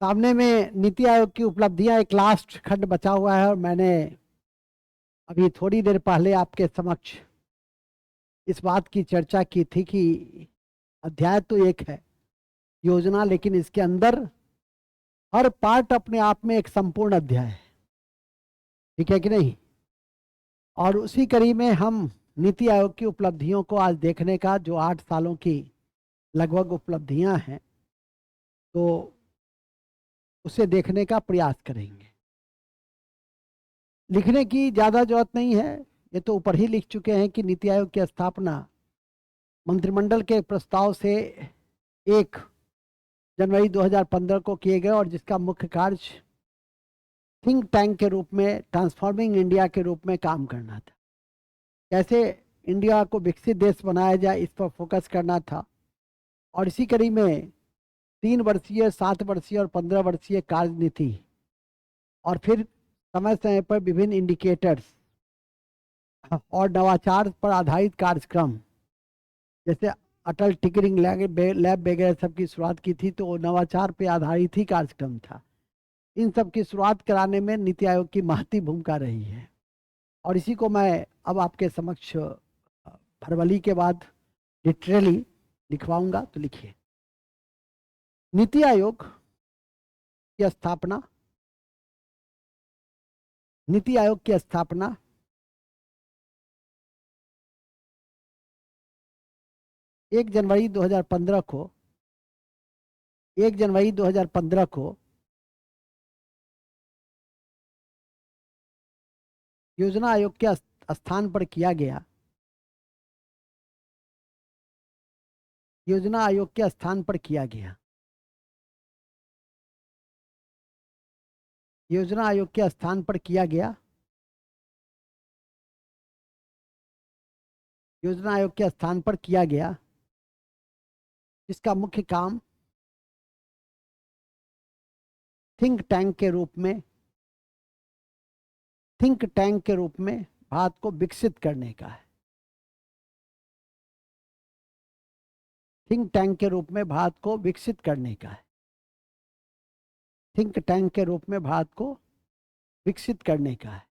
सामने में नीति आयोग की उपलब्धियां एक लास्ट खंड बचा हुआ है और मैंने अभी थोड़ी देर पहले आपके समक्ष इस बात की चर्चा की थी कि अध्याय तो एक है योजना, लेकिन इसके अंदर हर पार्ट अपने आप में एक संपूर्ण अध्याय है। ठीक है कि नहीं? और उसी कड़ी में हम नीति आयोग की उपलब्धियों को आज देखने का, जो 8 सालों की लगभग उपलब्धियां हैं, तो उसे देखने का प्रयास करेंगे। लिखने की ज़्यादा जरूरत नहीं है, ये तो ऊपर ही लिख चुके हैं कि नीति आयोग की स्थापना मंत्रिमंडल के प्रस्ताव से 1 जनवरी 2015 को किए गए और जिसका मुख्य कार्य थिंक टैंक के रूप में, ट्रांसफॉर्मिंग इंडिया के रूप में काम करना था। कैसे इंडिया को विकसित देश बनाया जाए, इस पर फोकस करना था। और इसी कड़ी में 3 वर्षीय, 7 वर्षीय और 15 वर्षीय कार्यनीति और फिर समय समय पर विभिन्न इंडिकेटर्स और नवाचार पर आधारित कार्यक्रम, जैसे अटल टिकरिंग लैब वगैरह सब की शुरुआत की थी, तो वो नवाचार पे आधारित ही कार्यक्रम था। इन सब की शुरुआत कराने में नीति आयोग की महती भूमिका रही है और इसी को मैं अब आपके समक्ष फरवरी के बाद लिटरली लिखवाऊंगा। तो लिखिए, नीति आयोग की स्थापना, नीति आयोग की स्थापना 1 जनवरी 2015 को 1 जनवरी 2015 को योजना आयोग के स्थान पर किया गया। योजना आयोग के स्थान पर किया गया। योजना आयोग के स्थान पर किया गया। योजना आयोग के स्थान पर किया गया, जिसका मुख्य काम थिंक टैंक के रूप में, थिंक टैंक के रूप में भारत को विकसित करने का है। थिंक टैंक के रूप में भारत को विकसित करने का है। थिंक टैंक के रूप में भारत को विकसित करने का है।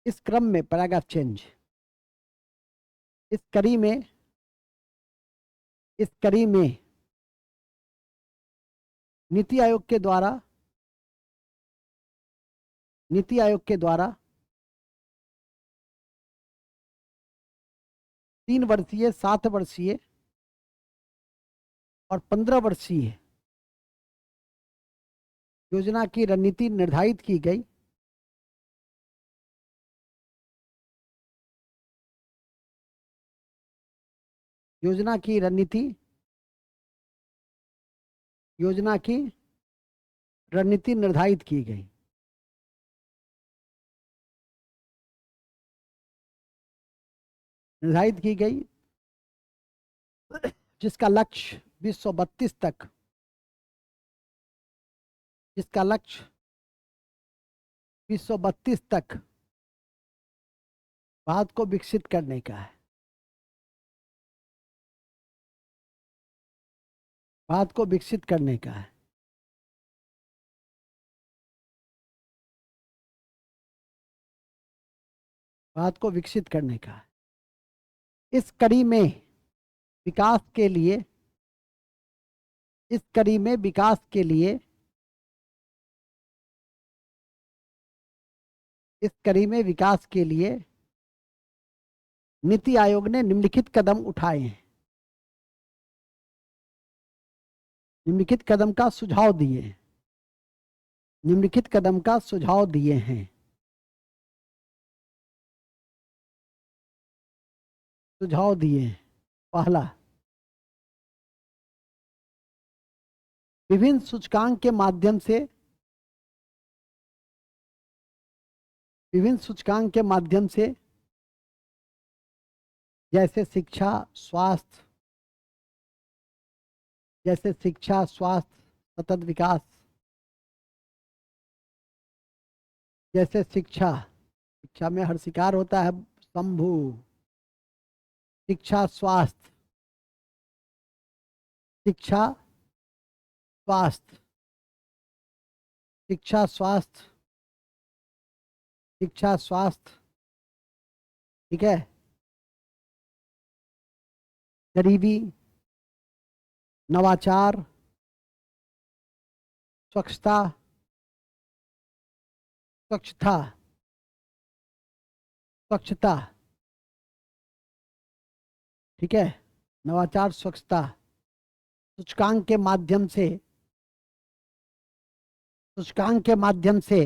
इस क्रम में पैराग्राफ चेंज, इस कड़ी में नीति आयोग के द्वारा 3 वर्षीय, 7 वर्षीय और 15 वर्षीय योजना की रणनीति निर्धारित की गई। योजना की रणनीति निर्धारित की गई। जिसका लक्ष्य 2032 तक, भारत को विकसित करने का है। भारत को विकसित करने का है। भारत को विकसित करने का है। इस कड़ी में विकास के लिए, नीति आयोग ने निम्नलिखित कदम उठाए हैं। निम्नलिखित कदम का सुझाव दिए हैं। पहला, विभिन्न सूचकांक के माध्यम से जैसे शिक्षा, स्वास्थ्य, सतत विकास, जैसे शिक्षा में हर शिकार होता है शंभु, शिक्षा, स्वास्थ्य, शिक्षा स्वास्थ्य, शिक्षा स्वास्थ्य, शिक्षा स्वास्थ्य, ठीक है, गरीबी, नवाचार, स्वच्छता, स्वच्छता, स्वच्छता, ठीक है, नवाचार, स्वच्छता, सूचकांक के माध्यम से, सूचकांक के माध्यम से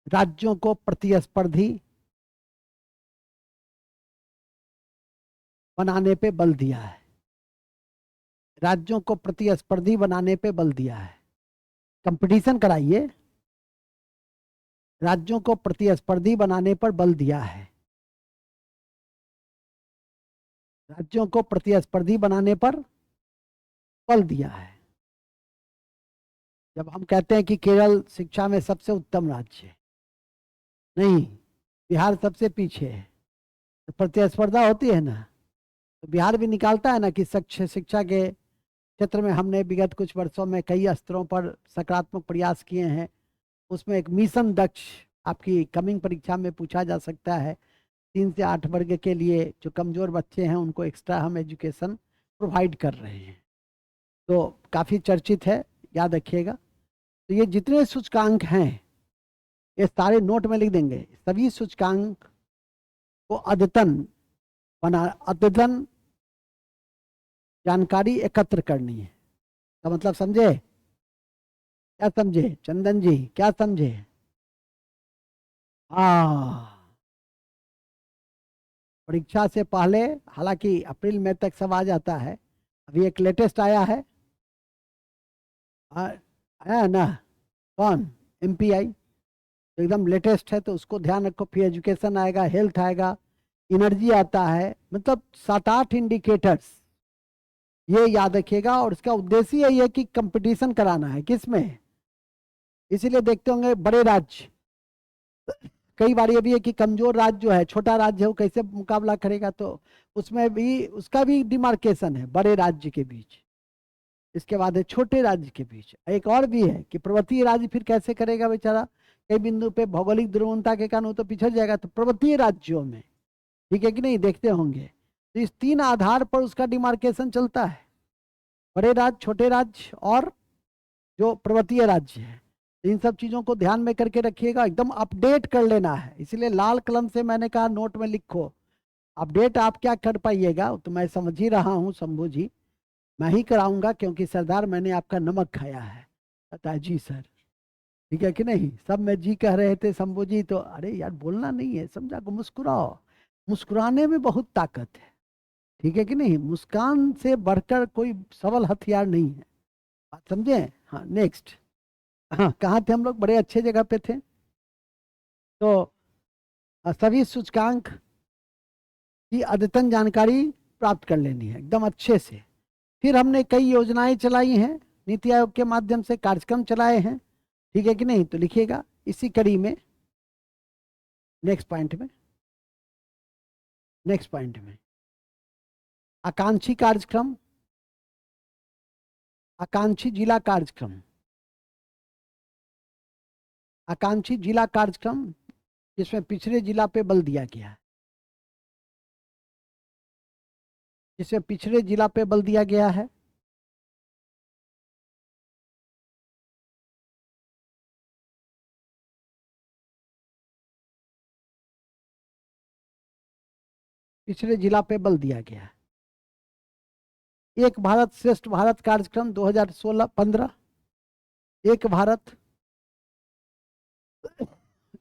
राज्यों को प्रतिस्पर्धी बनाने पे बल दिया है, राज्यों को प्रतिस्पर्धी बनाने पे बल दिया है। कंपटीशन कराइए, राज्यों को प्रतिस्पर्धी बनाने पर बल दिया है, राज्यों को प्रतिस्पर्धी बनाने पर बल दिया है। जब हम कहते हैं कि केरल शिक्षा में सबसे उत्तम राज्य है, नहीं, बिहार सबसे पीछे है, तो प्रतिस्पर्धा होती है ना, तो बिहार भी निकालता है ना कि शिक्षा के क्षेत्र में हमने विगत कुछ वर्षों में कई स्तरों पर सकारात्मक प्रयास किए हैं। उसमें एक मिशन दक्ष आपकी कमिंग परीक्षा में पूछा जा सकता है। 3 से 8 वर्ग के लिए जो कमजोर बच्चे हैं उनको एक्स्ट्रा हम एजुकेशन प्रोवाइड कर रहे हैं, तो काफ़ी चर्चित है, याद रखिएगा। तो ये जितने सूचकांक हैं ये सारे नोट में लिख देंगे। सभी सूचकांक को अद्यतन जानकारी एकत्र करनी है। तो मतलब समझे? क्या समझे चंदन जी, क्या समझे? हाँ, परीक्षा से पहले, हालांकि अप्रैल मई तक सब आ जाता है। अभी एक लेटेस्ट आया है, आया है ना, कौन? एमपीआई, एकदम लेटेस्ट है, तो उसको ध्यान रखो। फिर एजुकेशन आएगा, हेल्थ आएगा, एनर्जी आता है, मतलब 7-8 इंडिकेटर्स, ये याद रखिएगा। और इसका उद्देश्य यही है कि कंपटीशन कराना है, किसमें? इसीलिए देखते होंगे बड़े राज्य, कई बार ये भी है कि कमजोर राज्य जो है, छोटा राज्य है, वो कैसे मुकाबला करेगा, तो उसमें भी उसका भी डिमार्केशन है बड़े राज्य के बीच, इसके बाद है छोटे राज्य के बीच। एक और भी है कि पर्वतीय राज्य फिर कैसे करेगा बेचारा, कई बिंदु पे भौगोलिक ध्रुवता के कारण वो तो पिछड़ जाएगा, तो पर्वतीय राज्यों में, ठीक है कि नहीं, देखते होंगे। तो इस 3 आधार पर उसका डिमार्केशन चलता है, बड़े राज्य, छोटे राज्य और जो पर्वतीय राज्य है। इन सब चीजों को ध्यान में करके रखिएगा, एकदम अपडेट कर लेना है। इसलिए लाल कलम से मैंने कहा नोट में लिखो। अपडेट आप क्या कर पाइएगा तो मैं समझ ही रहा हूँ शंभू जी, मैं ही कराऊंगा, क्योंकि सरदार मैंने आपका नमक खाया है। पता है जी सर, ठीक है कि नहीं? सब में जी कह रहे थे शंभू जी, तो अरे यार बोलना नहीं है, समझा को, मुस्कुराओ, मुस्कुराने में बहुत ताकत है, ठीक है कि नहीं? मुस्कान से बढ़कर कोई सबल हथियार नहीं है, बात समझे? हाँ, नेक्स्ट। हाँ, कहाँ थे हम लोग? बड़े अच्छे जगह पे थे। तो सभी सूचकांक की अद्यतन जानकारी प्राप्त कर लेनी है एकदम अच्छे से। फिर हमने कई योजनाएं चलाई हैं, नीति आयोग के माध्यम से कार्यक्रम चलाए हैं, ठीक है कि नहीं? तो लिखिएगा इसी कड़ी में, नेक्स्ट पॉइंट में, नेक्स्ट पॉइंट में, आकांक्षी कार्यक्रम, आकांक्षी जिला कार्यक्रम, आकांक्षी जिला कार्यक्रम, जिसमें पिछड़े जिला पे बल दिया गया है, जिसमें पिछड़े जिला पे बल दिया गया है। पिछड़े जिला पे बल दिया गया है। एक भारत श्रेष्ठ भारत कार्यक्रम 2016-15, एक भारत,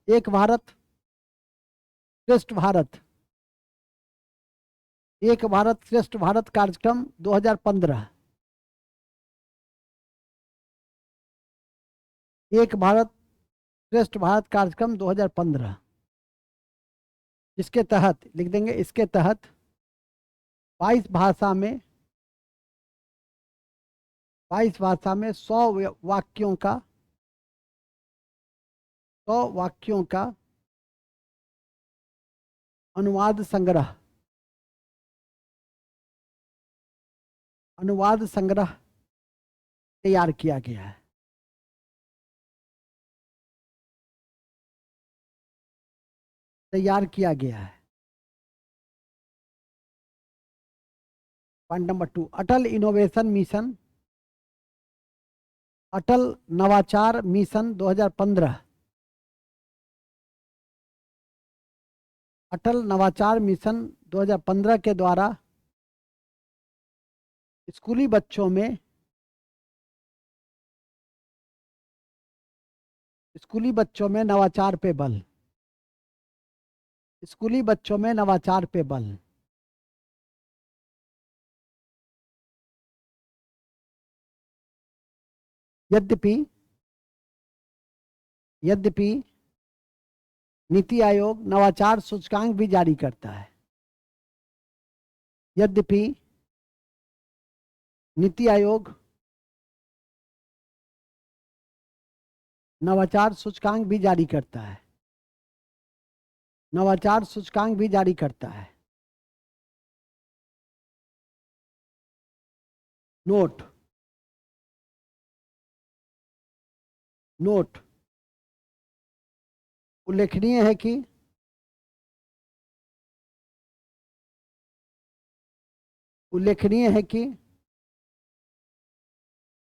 एक भारत श्रेष्ठ भारत, एक भारत श्रेष्ठ भारत कार्यक्रम 2015, एक भारत श्रेष्ठ भारत कार्यक्रम 2015, जिसके तहत लिख देंगे, इसके तहत 22 भाषा में, 22 भाषा में 100 वाक्यों का, 100 वाक्यों का अनुवाद संग्रह, अनुवाद संग्रह तैयार किया गया है। तैयार किया गया है। पॉइंट नंबर 2, अटल इनोवेशन मिशन, अटल नवाचार मिशन 2015, अटल नवाचार मिशन 2015 के द्वारा स्कूली बच्चों में नवाचार पे बल, स्कूली बच्चों में नवाचार पे बल। यद्यपि नीति आयोग नवाचार सूचकांक भी जारी करता है। यद्यपि नीति आयोग नवाचार सूचकांक भी जारी करता है। नवाचार सूचकांक भी जारी करता है। नोट उल्लेखनीय है कि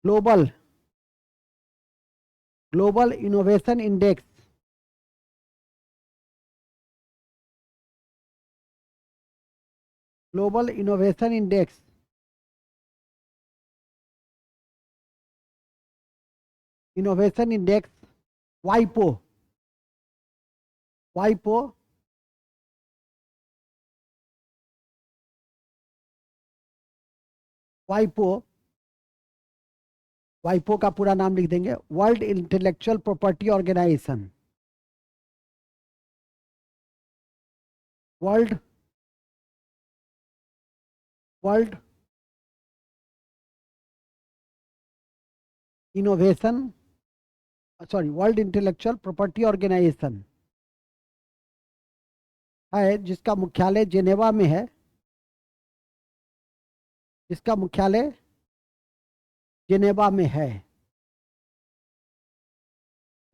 ग्लोबल इनोवेशन इंडेक्स वाइपो का पूरा नाम लिख देंगे, world intellectual property organisation. World world intellectual property organisation है, जिसका मुख्यालय जेनेवा में है। जिसका मुख्यालय जेनेवा में है।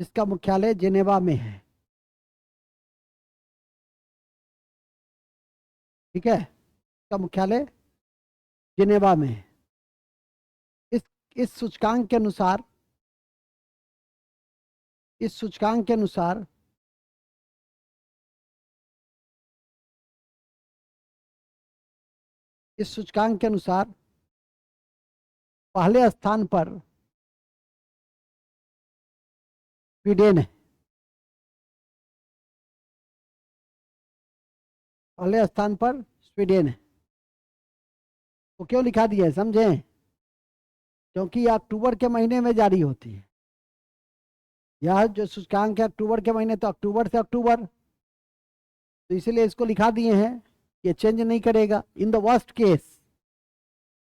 जिसका मुख्यालय जेनेवा में है। ठीक है, इसका मुख्यालय जेनेवा में है। इस सूचकांक के अनुसार पहले स्थान पर स्वीडन है। पहले स्थान पर स्वीडन है। तो क्यों लिखा दिया है समझें? क्योंकि यह अक्टूबर के महीने में जारी होती है। यह जो सूचकांक है अक्टूबर के महीने, तो अक्टूबर से अक्टूबर, तो इसलिए इसको लिखा दिए हैं, ये चेंज नहीं करेगा। इन द वर्स्ट केस,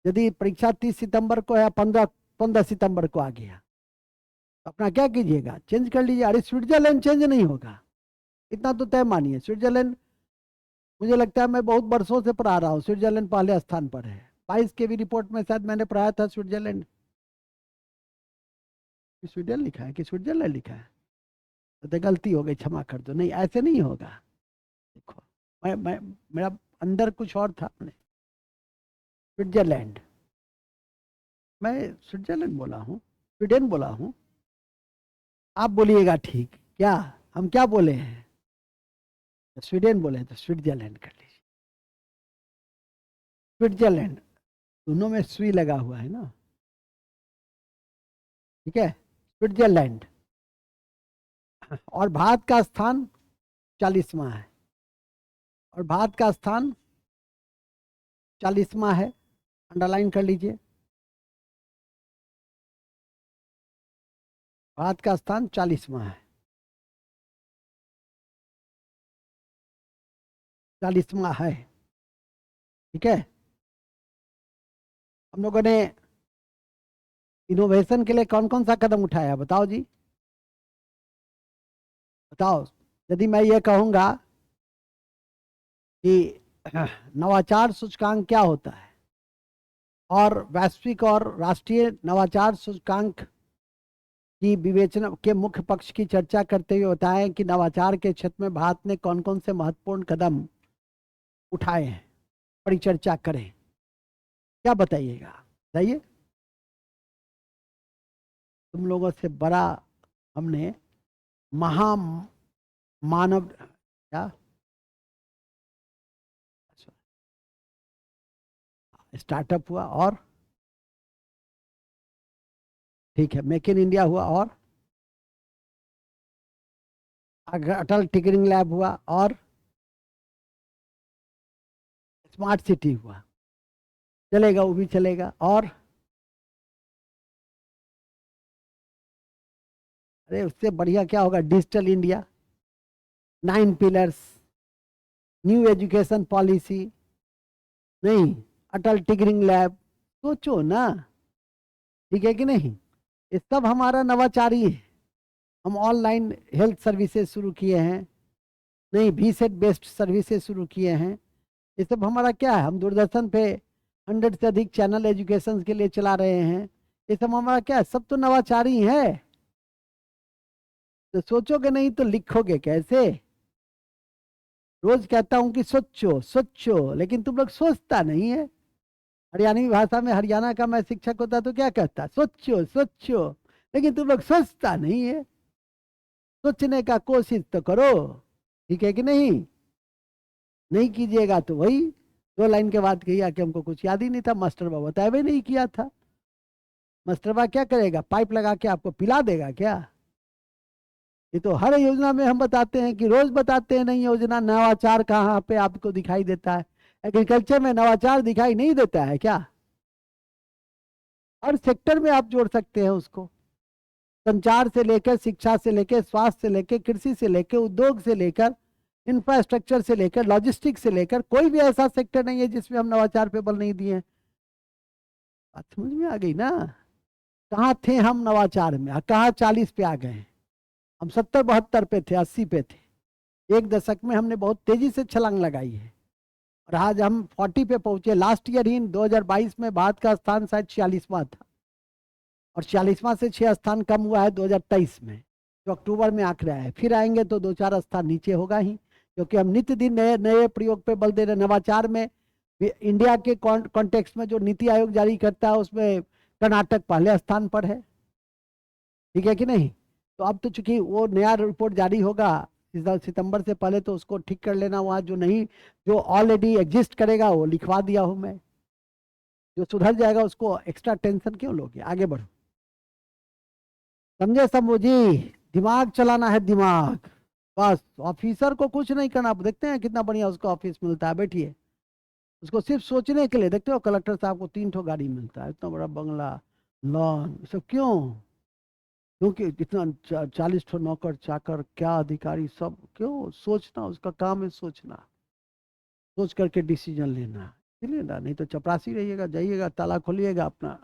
यदि परीक्षा 30 सितंबर को या 15 सितंबर को आ गया, तो अपना क्या कीजिएगा, चेंज कर लीजिए। अरे स्विट्जरलैंड चेंज नहीं होगा, इतना तो तय मानिए। स्विट्जरलैंड, मुझे लगता है मैं बहुत वर्षों से पढ़ा रहा हूँ, स्विट्जरलैंड पहले स्थान पर है। 22 के भी रिपोर्ट में शायद मैंने पढ़ाया था स्विट्जरलैंड। स्वीडन लिखा है कि स्विट्जरलैंड लिखा है? तो गलती हो गई, क्षमा कर दो। नहीं, ऐसे नहीं होगा। देखो, मैं मेरा अंदर कुछ और था। स्विट्जरलैंड, मैं स्विट्जरलैंड बोला हूँ, स्वीडन बोला हूँ। आप बोलिएगा ठीक क्या? हम क्या बोले हैं? स्वीडन बोले तो स्विट्जरलैंड कर लीजिए। स्विट्जरलैंड, दोनों में स्वी लगा हुआ है ना। ठीक है, स्विट्जरलैंड। और भारत का स्थान 40वां है। और भारत का स्थान 40वां है, अंडरलाइन कर लीजिए। भारत का स्थान 40वां है। 40वां है। ठीक है, हम लोगों ने इनोवेशन के लिए कौन कौन सा कदम उठाया, बताओ जी, बताओ। यदि मैं ये कहूंगा कि नवाचार सूचकांक क्या होता है, और वैश्विक और राष्ट्रीय नवाचार सूचकांक की विवेचना के मुख्य पक्ष की चर्चा करते हुए बताएं कि नवाचार के क्षेत्र में भारत ने कौन कौन से महत्वपूर्ण कदम उठाए हैं, परिचर्चा करें। क्या बताइएगा, बताइए। तुम लोगों से बड़ा हमने महा मानव क्या स्टार्टअप हुआ, और ठीक है, मेक इन इंडिया हुआ, और अटल टिकरिंग लैब हुआ, और स्मार्ट सिटी हुआ, चलेगा, वो भी चलेगा। और अरे उससे बढ़िया क्या होगा, digital India, 9 pillars, new education policy, नहीं, अटल टिकरिंग लैब, सोचो ना, ठीक है कि नहीं। ये सब हमारा नवाचारी है। हम ऑनलाइन हेल्थ सर्विसेज शुरू किए हैं, नहीं, VSET बेस्ड सर्विसेज शुरू किए हैं। ये सब हमारा क्या है, हम दूरदर्शन पे 100 से अधिक चैनल एजुकेशन के लिए चला रहे हैं। ये सब हमारा क्या है, सब तो नवाचारी है। तो सोचोगे नहीं तो लिखोगे कैसे। रोज कहता हूं कि सोचो सोचो, लेकिन तुम लोग सोचता नहीं है। हरियाणवी भाषा में, हरियाणा का मैं शिक्षक होता तो क्या कहता, सोचो सोचो, लेकिन तुम लोग सोचता नहीं है। सोचने का कोशिश तो करो, ठीक है कि नहीं। नहीं कीजिएगा तो वही 2 लाइन के बाद कहिए कि हमको कुछ याद ही नहीं था, मास्टरबा बताया भी नहीं किया था। मास्टरबा क्या करेगा, पाइप लगा के आपको पिला देगा क्या। ये तो हर योजना में हम बताते हैं, कि रोज बताते हैं नई योजना, नवाचार कहाँ पे आपको दिखाई देता है। एग्रीकल्चर में नवाचार दिखाई नहीं देता है क्या। हर सेक्टर में आप जोड़ सकते हैं उसको, संचार से लेकर, शिक्षा से लेकर, स्वास्थ्य से लेकर, कृषि से लेकर, उद्योग से लेकर, इंफ्रास्ट्रक्चर से लेकर, लॉजिस्टिक्स से लेकर, कोई भी ऐसा सेक्टर नहीं है जिसमें हम नवाचार पे बल नहीं दिए हैं। बात समझ में आ गई ना। कहाँ थे हम नवाचार में, कहाँ 40 पे आ गए हैं। हम 70-72 पे थे, 80 पे थे। 1 दशक में हमने बहुत तेजी से छलांग लगाई है, और आज हम 40 पे पहुंचे। लास्ट ईयर ही 2022 में भारत का स्थान शायद 46वां था, और 46वां से 6 स्थान कम हुआ है 2023 में, जो अक्टूबर में आंकड़ा है। फिर आएंगे तो 2-4 स्थान नीचे होगा ही, क्योंकि हम नित्य दिन नए नए प्रयोग पे बल दे रहे। नवाचार में इंडिया के कॉन्टेक्स्ट में जो नीति आयोग जारी करता है, उसमें कर्नाटक पहले स्थान पर है, ठीक है कि नहीं। तो अब तो चूंकि वो नया रिपोर्ट जारी होगा सितंबर से पहले, तो उसको ठीक कर लेना। वहाँ जो नहीं, जो ऑलरेडी एग्जिस्ट करेगा वो लिखवा दिया हूं मैं, जो सुधर जाएगा उसको एक्स्ट्रा टेंशन क्यों लोगे, आगे बढ़ो। समझे शंभू जी, दिमाग चलाना है, दिमाग। बस ऑफिसर को कुछ नहीं करना। देखते हैं कितना बढ़िया उसको ऑफिस मिलता है, बैठिए, उसको सिर्फ सोचने के लिए। देखते हो कलेक्टर साहब को 3 ठो गाड़ी मिलता है, इतना बड़ा बंगला, लॉन, सब क्यों। क्योंकि इतना 40 ठो नौकर चाकर, क्या अधिकारी, सब क्यों। सोचना, उसका काम है सोचना, सोच करके डिसीजन लेना, इसलिए ना। नहीं तो चपरासी रहिएगा, जाइएगा ताला खोलिएगा अपना,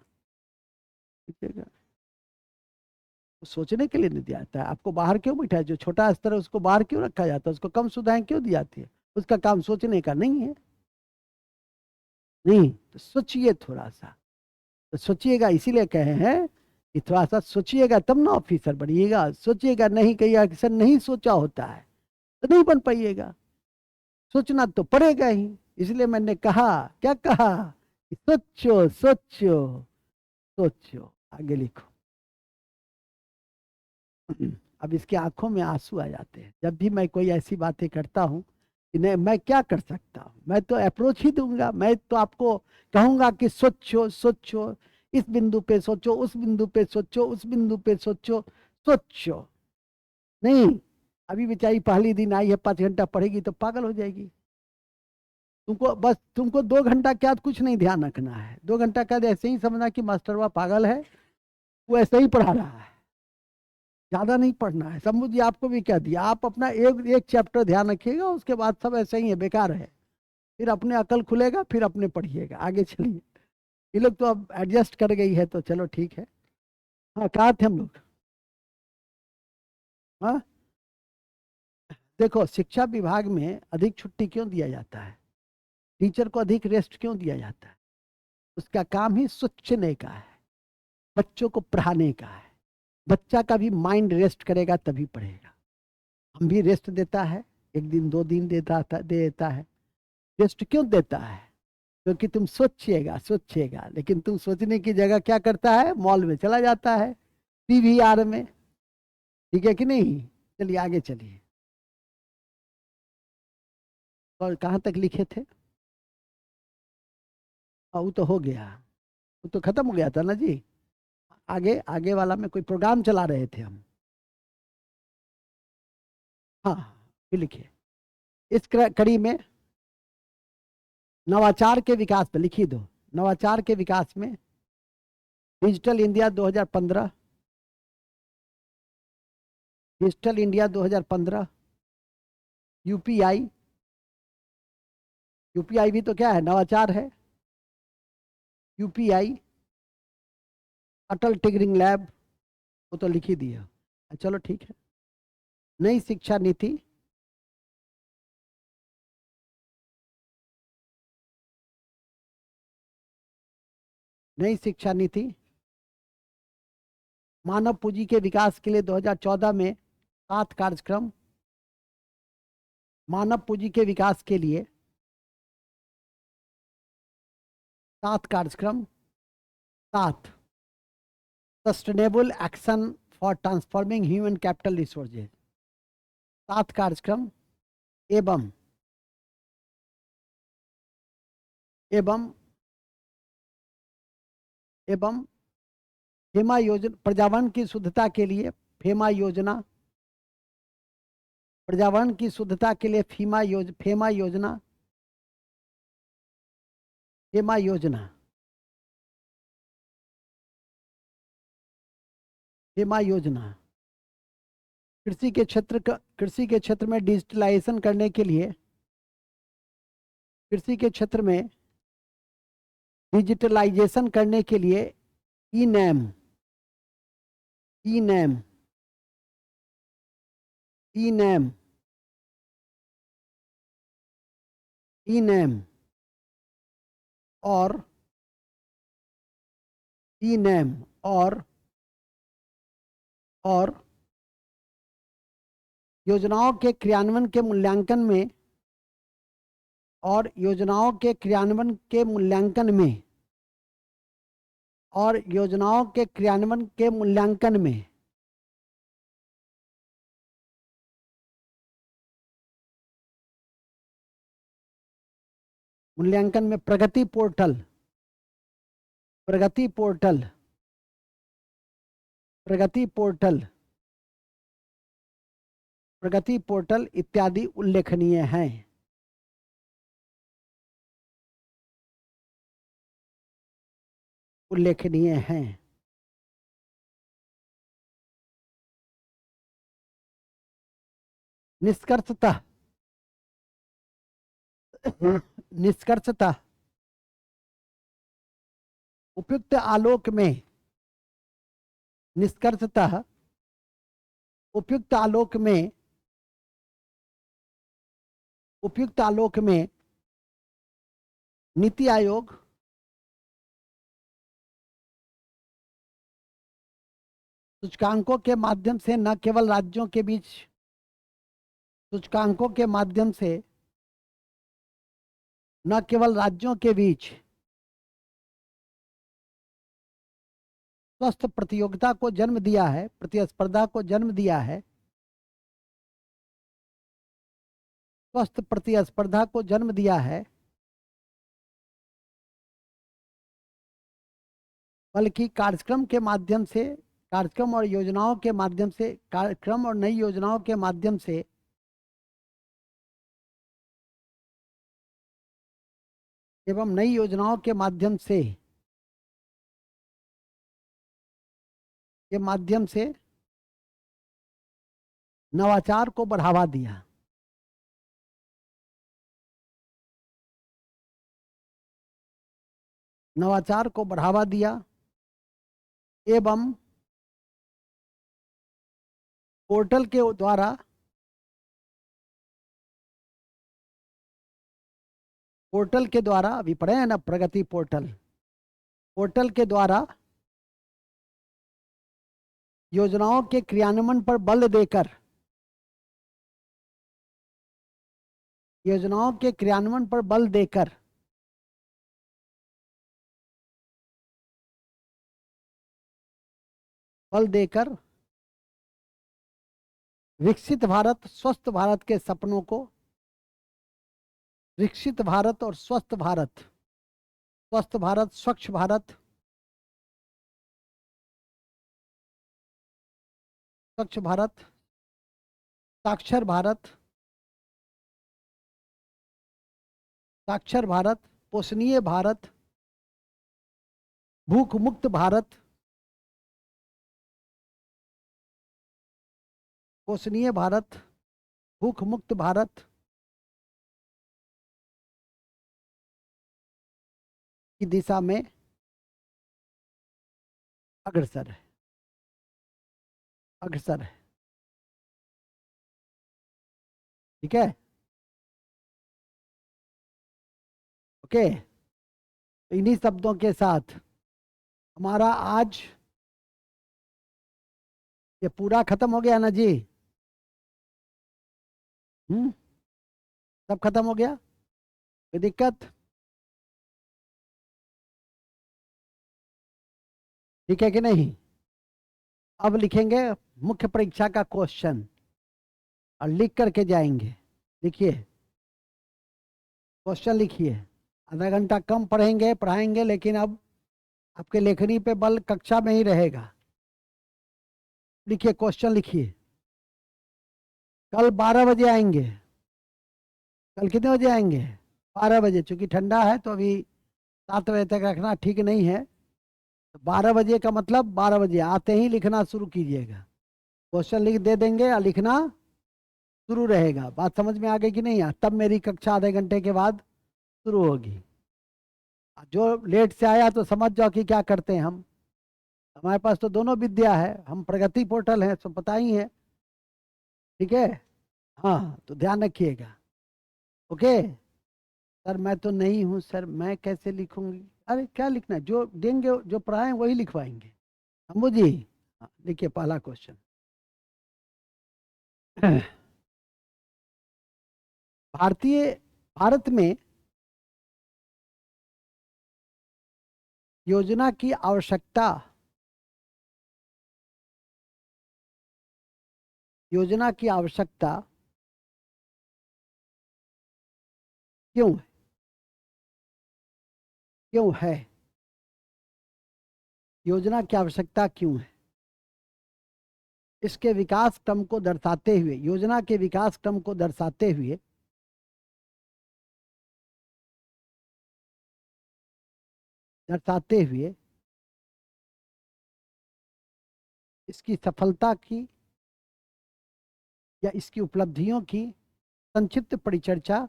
सोचने के लिए नहीं दिया जाता है। आपको बाहर क्यों बिठाया, जो छोटा स्तर है उसको बाहर क्यों रखा जाता है, उसको कम सुविधाएं क्यों दी जाती है। उसका काम सोचने का नहीं है। नहीं तो सोचिए थोड़ा सा, तो सोचिएगा, इसीलिए कहे हैं कि थोड़ा सा सोचिएगा तब ना ऑफिसर बनिएगा। सोचिएगा नहीं, कहीं अक्सर नहीं सोचा होता है तो नहीं बन पाइएगा। सोचना तो पड़ेगा ही। इसलिए मैंने कहा, क्या कहा, कि सोचो सोचो सोचो, आगे लिखो। अब इसकी आंखों में आंसू आ जाते हैं जब भी मैं कोई ऐसी बातें करता हूँ कि नहीं, मैं क्या कर सकता हूँ। मैं तो अप्रोच ही दूंगा, मैं तो आपको कहूंगा कि सोचो सोचो, इस बिंदु पे सोचो, उस बिंदु पे सोचो, उस बिंदु पे सोचो, सोचो। नहीं, अभी बेचारी पहली दिन आई है, 5 घंटा पढ़ेगी तो पागल हो जाएगी। तुमको बस, तुमको 2 घंटा क्या कुछ नहीं ध्यान रखना है। 2 घंटा का ऐसे ही समझना कि मास्टरवा पागल है, वो ऐसे ही पढ़ा रहा है, ज्यादा नहीं पढ़ना है। शंभू जी आपको भी कह दिया, आप अपना एक एक चैप्टर ध्यान रखिएगा, उसके बाद सब ऐसे ही है, बेकार है। फिर अपने अकल खुलेगा, फिर अपने पढ़िएगा, आगे चलिए। ये लोग तो अब एडजस्ट कर गई है, तो चलो ठीक है। हाँ, कहाँ थे हम लोग। हाँ, देखो, शिक्षा विभाग में अधिक छुट्टी क्यों दिया जाता है, टीचर को अधिक रेस्ट क्यों दिया जाता है। उसका काम ही सोचने का है, बच्चों को पढ़ाने का है। बच्चा का भी माइंड रेस्ट करेगा तभी पढ़ेगा। हम भी रेस्ट देता है, 1 दिन 2 दिन दे देता है। रेस्ट क्यों देता है? क्योंकि तुम सोचिएगा सोचिएगा, लेकिन तुम सोचने की जगह क्या करता है, मॉल में चला जाता है, पीवीआर में। ठीक है कि नहीं? चलिए आगे चलिए। और कहाँ तक लिखे थे? वो तो हो गया, वो तो खत्म हो गया था ना जी। आगे आगे वाला में कोई प्रोग्राम चला रहे थे हम। हाँ, फिर लिखिए। इस कड़ी में नवाचार के विकास पे लिखी दो। नवाचार के विकास में digital India 2015, digital India 2015, UPI. UPI भी तो क्या है, नवाचार है। यूपीआई, अटल टिगरिंग लैब, वो तो लिख ही दिया। चलो ठीक है। नई शिक्षा नीति, नई शिक्षा नीति, मानव पूंजी के विकास के लिए 2014 में 7 कार्यक्रम। मानव पूंजी के विकास के लिए 7 कार्यक्रम। 7 sustainable action for transforming human capital resources. 7 कार्यक्रम एवं एवं एवं फेमा योजना, पर्यावरण की शुद्धता के लिए फेमा योजना, पर्यावरण की शुद्धता के लिए फेमा योजना, फेमा योजना, फेमा योजना। कृषि के क्षेत्र में डिजिटलाइजेशन करने के लिए, कृषि के क्षेत्र में डिजिटलाइजेशन करने के लिए E NAM, E NAM, E NAM, E NAM और ई नैम और योजनाओं के क्रियान्वयन के मूल्यांकन में, और योजनाओं के क्रियान्वयन के मूल्यांकन में, और योजनाओं के क्रियान्वयन के मूल्यांकन में मूल्यांकन में प्रगति पोर्टल, प्रगति पोर्टल, प्रगति पोर्टल, प्रगति पोर्टल इत्यादि उल्लेखनीय हैं। उल्लेखनीय हैं। निष्कर्षतः निष्कर्षतः उपयुक्त आलोक में, निष्कर्षतः उपयुक्त आलोक में, उपयुक्त आलोक में नीति आयोग सूचकांकों के माध्यम से न केवल राज्यों के बीच, सूचकांकों के माध्यम से न केवल राज्यों के बीच स्वस्थ प्रतियोगिता को जन्म दिया है, प्रतिस्पर्धा को जन्म दिया है, स्वस्थ प्रतिस्पर्धा को जन्म दिया है, बल्कि कार्यक्रम के माध्यम से, कार्यक्रम और योजनाओं के माध्यम से, कार्यक्रम और नई योजनाओं के माध्यम से एवं नई योजनाओं के माध्यम से, के माध्यम से नवाचार को बढ़ावा दिया। नवाचार को बढ़ावा दिया एवं पोर्टल के द्वारा, पोर्टल के द्वारा अभी पढ़े हैं ना, प्रगति पोर्टल, पोर्टल के द्वारा योजनाओं के क्रियान्वयन पर बल देकर, योजनाओं के क्रियान्वयन पर बल देकर विकसित भारत, स्वस्थ भारत के सपनों को, विकसित भारत और स्वस्थ भारत, स्वस्थ भारत, स्वच्छ भारत, स्वच्छ भारत, साक्षर भारत, साक्षर भारत, पोषणीय भारत, भूख मुक्त भारत, पोषणीय भारत, भूख मुक्त भारत की दिशा में अग्रसर है, अग्रसर है। ठीक है, ओके। इन्हीं शब्दों के साथ हमारा आज ये पूरा खत्म हो गया ना जी? सब खत्म हो गया, कोई दिक्कत? ठीक है कि नहीं? अब लिखेंगे मुख्य परीक्षा का क्वेश्चन और लिख करके जाएंगे। लिखिए, क्वेश्चन लिखिए। आधा घंटा कम पढ़ाएंगे, लेकिन अब आपके लेखनी पे बल कक्षा में ही रहेगा। लिखिए, क्वेश्चन लिखिए। कल 12 बजे आएंगे। कल कितने बजे आएंगे? 12 बजे। चूंकि ठंडा है तो अभी 7 बजे तक रखना ठीक नहीं है। तो 12 बजे का मतलब 12 बजे आते ही लिखना शुरू कीजिएगा। क्वेश्चन लिख दे देंगे और लिखना शुरू रहेगा। बात समझ में आ गई कि नहीं? तब मेरी कक्षा आधे घंटे के बाद शुरू होगी। जो लेट से आया तो समझ जाओ कि क्या करते हैं हम। हमारे पास तो दोनों विद्या है, हम प्रगति पोर्टल है, सब पता ही है। ठीक है, हाँ, तो ध्यान रखिएगा। ओके सर, मैं तो नहीं हूँ सर, मैं कैसे लिखूंगी? अरे क्या लिखना है, जो देंगे, जो पढ़ाएं वही लिखवाएंगे। अम्बू जी, हाँ, लिखिए पहला क्वेश्चन। भारतीय भारत में योजना की आवश्यकता, योजना की आवश्यकता क्यों है? क्यों है? योजना की आवश्यकता क्यों है? इसके विकास क्रम को दर्शाते हुए, योजना के विकास क्रम को दर्शाते हुए दर्शाते हुए इसकी सफलता की या इसकी उपलब्धियों की संक्षिप्त परिचर्चा,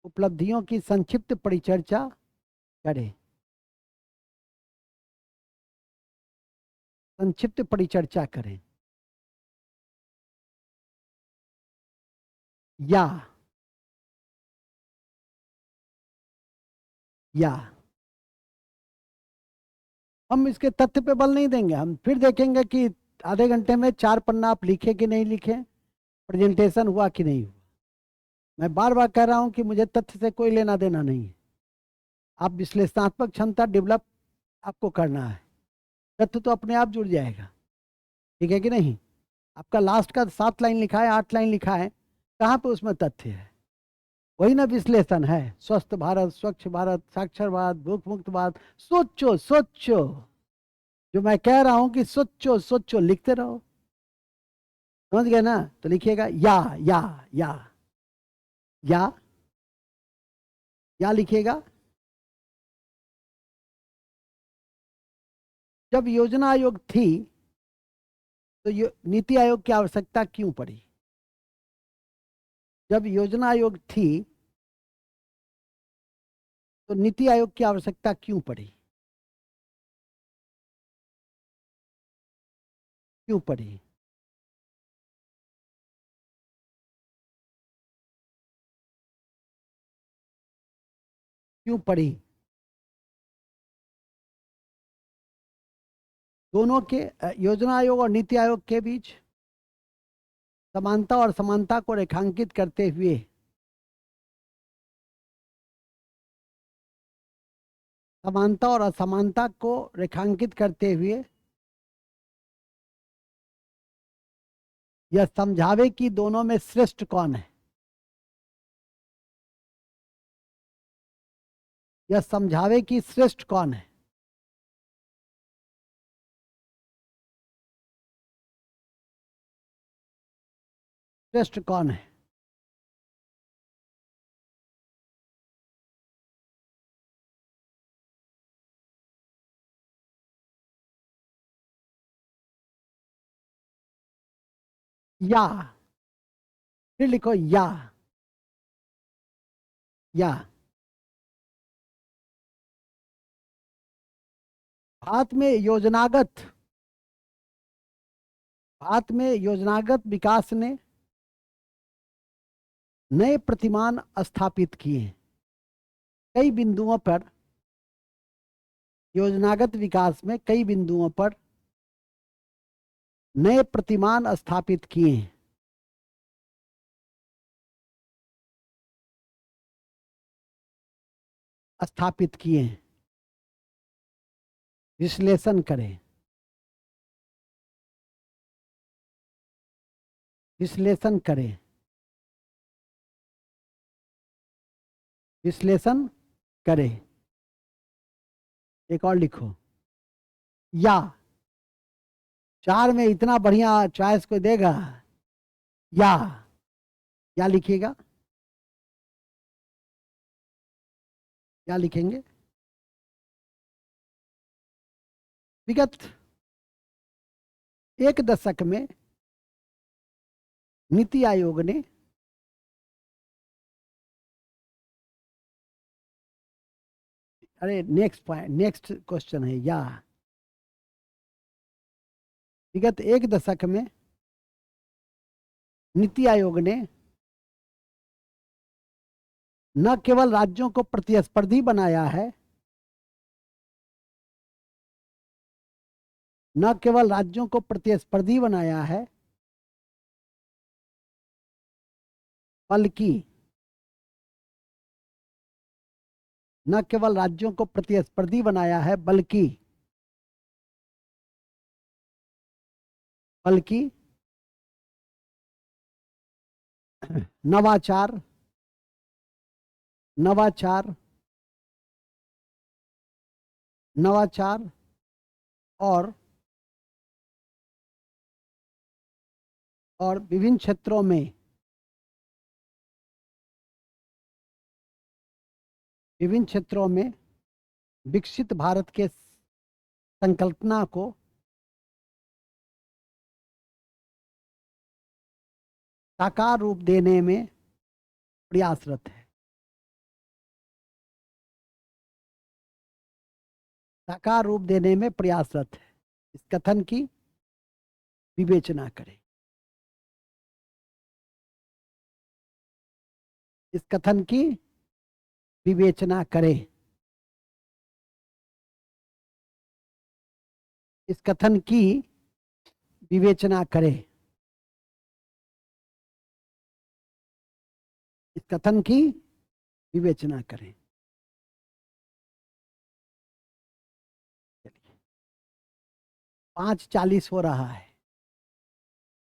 उपलब्धियों की संक्षिप्त परिचर्चा करें। संक्षिप्त परिचर्चा करें। या या हम इसके तथ्य पे बल नहीं देंगे, हम फिर देखेंगे कि आधे घंटे में 4 पन्ना आप लिखे कि नहीं लिखे, प्रेजेंटेशन हुआ कि नहीं हुआ। मैं बार बार कह रहा हूं कि मुझे तथ्य से कोई लेना देना नहीं है। आप विश्लेषणात्मक क्षमता डेवलप आपको करना है, तथ्य तो अपने आप जुड़ जाएगा। ठीक है कि नहीं? आपका लास्ट का 7 लाइन लिखा है, 8 लाइन लिखा है, कहाँ पे उसमें तथ्य है? वही ना विश्लेषण है। स्वस्थ भारत, स्वच्छ भारत, साक्षर भारत, भूख मुक्त भारत। सोचो सोचो, जो मैं कह रहा हूं कि सोचो सोचो, लिखते रहो। समझ गए ना? तो लिखिएगा या या या या लिखिएगा। जब योजना आयोग थी तो नीति आयोग की आवश्यकता क्यों पड़ी? जब योजना आयोग थी तो नीति आयोग की आवश्यकता क्यों पड़ी? क्यों पड़ी? क्यों पड़ी? दोनों के योजना आयोग और नीति आयोग के बीच समानता और असमानता को रेखांकित करते हुए समानता और असमानता को रेखांकित करते हुए यह समझावे कि दोनों में श्रेष्ठ कौन है। यह समझावे कि श्रेष्ठ कौन है। श्रेष्ठ कौन है। या फिर लिखो या भारत में योजनागत विकास ने नए प्रतिमान स्थापित किए हैं। कई बिंदुओं पर योजनागत विकास में कई बिंदुओं पर नए प्रतिमान स्थापित किए हैं। स्थापित किए हैं। विश्लेषण करें। विश्लेषण करें। विश्लेषण करें। एक और लिखो या। 4 में इतना बढ़िया चॉइस कोई देगा? या लिखिएगा। क्या लिखेंगे? विगत एक दशक में नीति आयोग ने नेक्स्ट क्वेश्चन है या। विगत एक दशक में नीति आयोग ने न केवल राज्यों को प्रतिस्पर्धी बनाया है, न केवल राज्यों को प्रतिस्पर्धी बनाया है, बल्कि न केवल राज्यों को प्रतिस्पर्धी बनाया है बल्कि नवाचार और विभिन्न क्षेत्रों में विकसित भारत के संकल्पना को साकार रूप देने में प्रयासरत है। साकार रूप देने में प्रयासरत है। इस कथन की विवेचना करें। इस कथन की विवेचना करें। इस कथन की विवेचना करें। इस कथन की विवेचना करें। 5:40 हो रहा है।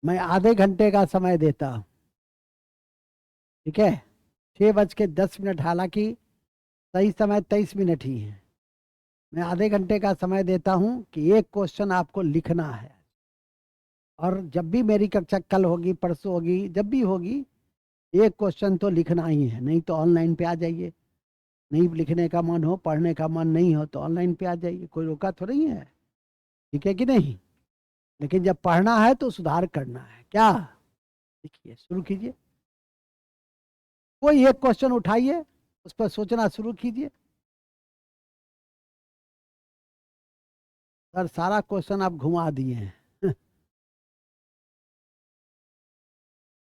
मैं आधे घंटे का समय देता हूं। ठीक है। 6:10, हालांकि सही समय 23 मिनट ही है। मैं आधे घंटे का समय देता हूं कि एक क्वेश्चन आपको लिखना है। और जब भी मेरी कक्षा कल होगी, परसों होगी, जब भी होगी, एक क्वेश्चन तो लिखना ही है। नहीं तो ऑनलाइन पे आ जाइए। नहीं लिखने का मन हो, पढ़ने का मन नहीं हो तो ऑनलाइन पे आ जाइए, कोई रोका तो नहीं है। ठीक है कि नहीं? लेकिन जब पढ़ना है तो सुधार करना है। क्या देखिए, शुरू कीजिए। कोई एक क्वेश्चन उठाइए, उस पर सोचना शुरू कीजिए। सर, सारा क्वेश्चन आप घुमा दिए हैं।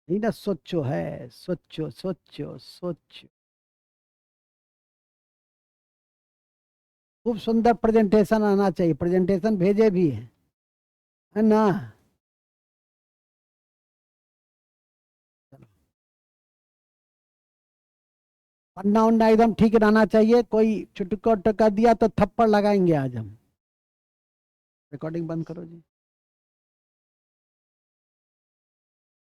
नहीं ना, सोचो है, सोचो सोचो सोचो। खूब सुंदर प्रेजेंटेशन आना चाहिए। प्रेजेंटेशन भेजे भी है। है ना। पन्ना उन्ना एकदम ठीक रहना चाहिए, कोई चुटका उटका दिया तो थप्पड़ लगाएंगे आज हम। रिकॉर्डिंग बंद करो जी।